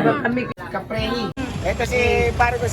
kami kapreni. Ito si pare ko.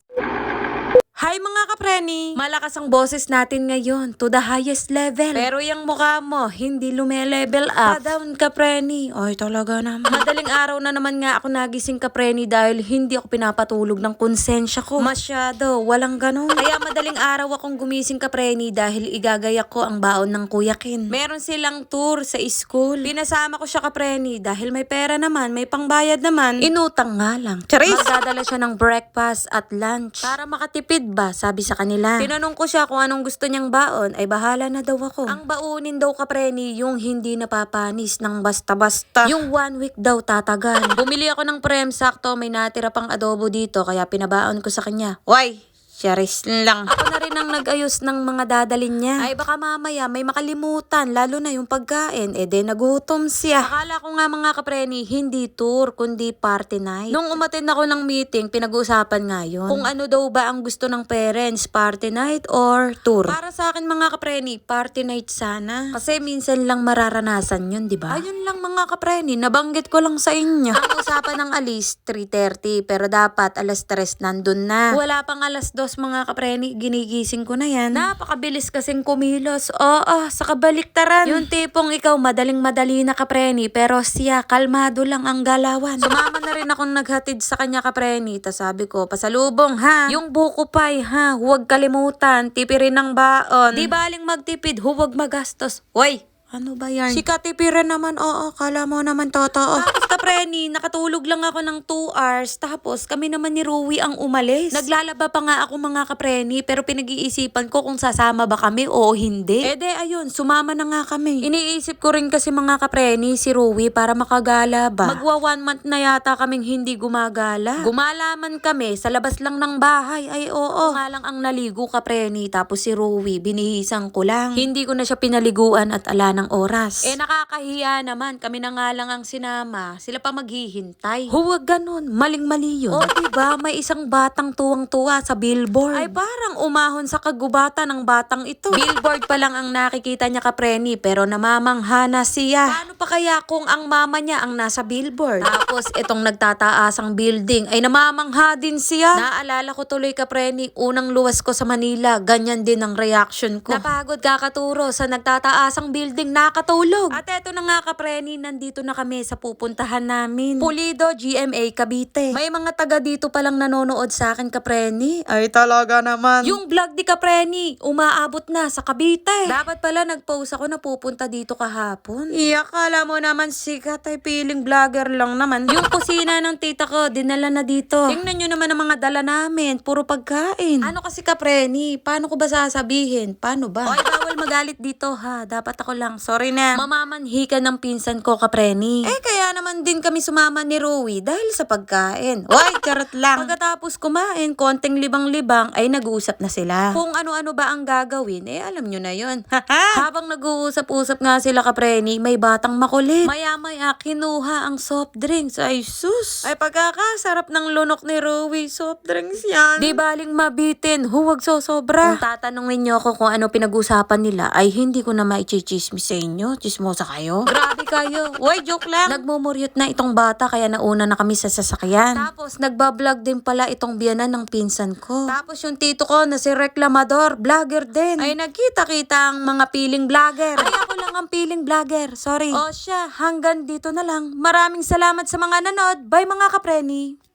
Hi mga kapreni! Malakas ang boses natin ngayon to the highest level. Pero yung mukha mo, hindi lume-level up. Pa-down kapreni. Ay talaga naman. Madaling araw na naman nga ako nagising kapreni dahil hindi ako pinapatulog ng konsensya ko. Masyado, walang ganun. Kaya madaling araw akong gumising kapreni dahil igagayak ko ang baon ng Kuya Kin. Meron silang tour sa school. Pinasama ko siya kapreni dahil may pera naman, may pangbayad naman. Inutang nga lang. Charis! Magdadala siya ng breakfast at lunch. Para makatipid ba, sabi sa kanila. Tinanong ko siya kung anong gusto niyang baon, ay bahala na daw ako. Ang baunin daw kapreni, yung hindi napapanis ng basta-basta. Yung 1 week daw tatagal. Bumili ako ng prem, sakto may natira pang adobo dito, kaya pinabaon ko sa kanya. Why? Charis lang. Ako na rin ang nag-ayos ng mga dadalin niya. Ay baka mamaya may makalimutan, lalo na yung pagkain. Nagutom siya. Akala ko nga mga kapreni, hindi tour, kundi party night. Nung umattend ako ng meeting, pinag-uusapan nga yun. Kung ano daw ba ang gusto ng parents, party night or tour. Para sa akin mga kapreni, party night sana. Kasi minsan lang mararanasan yun, di ba? Ayun lang mga kapreni, nabanggit ko lang sa inyo. Ang usapan ng alis, 3:30, pero dapat alas 3 nandun na. Wala pang alas 2 mga kapreni, ginigising ko na yan. Napakabilis kasing kumilos. Oo, sa kabaliktaran. Yung tipong ikaw madaling-madali na kapreni, pero siya kalmado lang ang galawan. Sumama na rin akong naghatid sa kanya kapreni. Tas sabi ko, pasalubong ha. Yung buko pie ha, huwag kalimutan. Tipirin ng baon. Di baling magtipid, huwag magastos. Hoy! Ano ba yan? Si Katipiran naman, oo, kala mo naman totoo. Tapos kapreni, nakatulog lang ako ng 2 hours, tapos kami naman ni Rui ang umalis. Naglalaba pa nga ako mga kapreni, pero pinag-iisipan ko kung sasama ba kami o hindi. Ayun, sumama na nga kami. Iniisip ko rin kasi mga kapreni, si Rui para makagala ba. Magwa 1 month na yata kaming hindi gumagala. Gumalaman kami, sa labas lang ng bahay, ay oo. Nga lang ang naligo kapreni, tapos si Rui, binihisan ko lang. Hindi ko na siya pinaliguan at ala ng oras. Nakakahiya naman. Kami na nga lang ang sinama. Sila pa maghihintay. Huwag ganun. Maling-mali yun. O diba, may isang batang tuwang-tuwa sa billboard. Ay parang umahon sa kagubatan ng batang ito. Billboard pa lang ang nakikita niya kapreni, pero namamangha na siya. Paano pa kaya kung ang mama niya ang nasa billboard? Tapos itong nagtataasang building ay namamangha din siya. Naalala ko tuloy kapreni, unang luwas ko sa Manila, ganyan din ang reaction ko. Napagod kakaturo sa nagtataasang building, nakatulog. At eto na nga kapreni, nandito na kami sa pupuntahan namin. Pulido, GMA, Cavite. May mga taga dito palang nanonood sa akin kapreni. Ay talaga naman. Yung vlog di kapreni, umaabot na sa Cavite. Dapat pala nag-post ako na pupunta dito kahapon. Kala mo naman sikat ay piling vlogger lang naman. Yung kusina ng tita ko, dinala na dito. Tingnan nyo naman ang mga dala namin, puro pagkain. Ano kasi kapreni, paano ko ba sasabihin? Paano ba? Oy, bawal magalit dito ha, dapat ako lang. Sorry na. Mamamanhi ka ng pinsan ko, kapreni. Kaya naman din kami sumama ni Rui dahil sa pagkain. Why, charot lang. Pagkatapos kumain, konting libang-libang, ay nag-uusap na sila. Kung ano-ano ba ang gagawin, alam nyo na yun. Habang nag-uusap-usap nga sila, kapreni, may batang makulit. Maya-maya, kinuha ang soft drinks. Ay, sus. Ay, pagkakasarap ng lunok ni Rui, soft drinks yan. Di baling mabitin, huwag sosobra. Kung tatanungin nyo ako kung ano pinag-usapan nila, ay hindi ko na maichismis sa inyo. Chismosa kayo? Grabe kayo. Uy, joke lang. Nagmumuryot na itong bata kaya nauna na kami sa sasakyan. Tapos nagbablog din pala itong biyanan ng pinsan ko. Tapos yung tito ko na si Reklamador, vlogger din. Ay nagkita-kita ang mga piling vlogger. Ay ako lang ang piling vlogger. Sorry. O siya, hanggang dito na lang. Maraming salamat sa mga nanood. Bye mga kapreni.